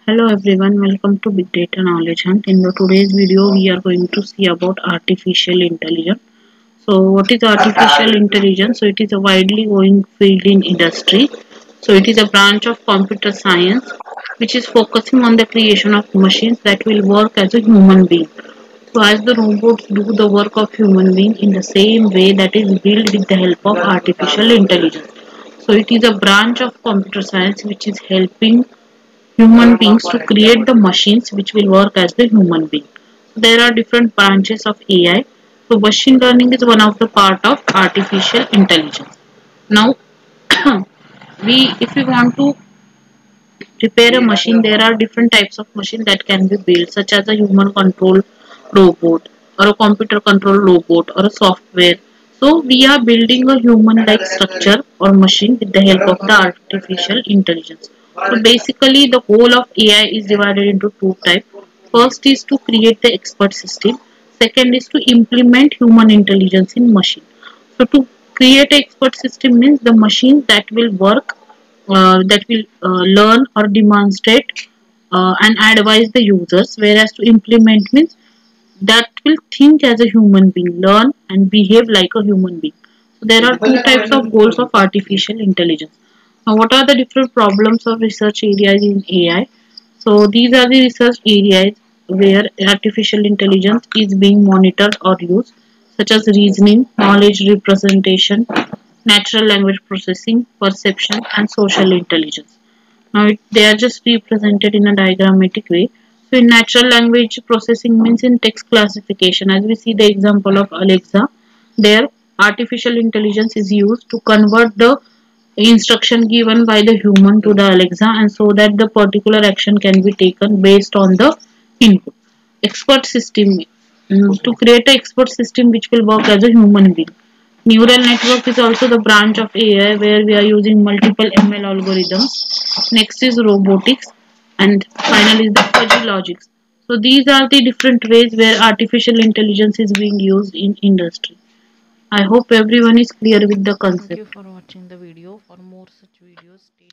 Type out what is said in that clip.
Hello everyone, welcome to Big Data Knowledge Hunt. In the today's video, we are going to see about artificial intelligence. So, what is artificial intelligence? So, it is a widely growing field in industry. So, it is a branch of computer science which is focusing on the creation of machines that will work as a human being. So, as the robots do the work of human being in the same way that is built with the help of artificial intelligence. So, it is a branch of computer science which is helping human beings to create the machines which will work as the human being. So there are different branches of AI. So machine learning is one of the part of artificial intelligence. Now, if we want to prepare a machine, there are different types of machine that can be built, such as a human control robot or a computer control robot or a software. So we are building a human like structure or machine with the help of the artificial intelligence. So basically the whole of AI is divided into two types. First is to create the expert system. Second is to implement human intelligence in machine. So to create an expert system means the machine that will work, that will learn or demonstrate and advise the users, whereas to implement means that will think as a human being, learn and behave like a human being. So there are two types of goals of artificial intelligence. Now, what are the different problems of research areas in AI? So these are the research areas where artificial intelligence is being monitored or used, such as reasoning, knowledge representation, natural language processing, perception, and social intelligence. Now they are just represented in a diagrammatic way. So in natural language processing means in text classification, as we see the example of Alexa, there artificial intelligence is used to convert the instruction given by the human to the Alexa, and so that the particular action can be taken based on the input. Expert system, to create an expert system which will work as a human being. Neural network is also the branch of AI where we are using multiple ML algorithms. Next is robotics, and finally is the fuzzy logics. So these are the different ways where artificial intelligence is being used in industry. I hope everyone is clear with the Thank concept. you for watching the video. For more such videos, stay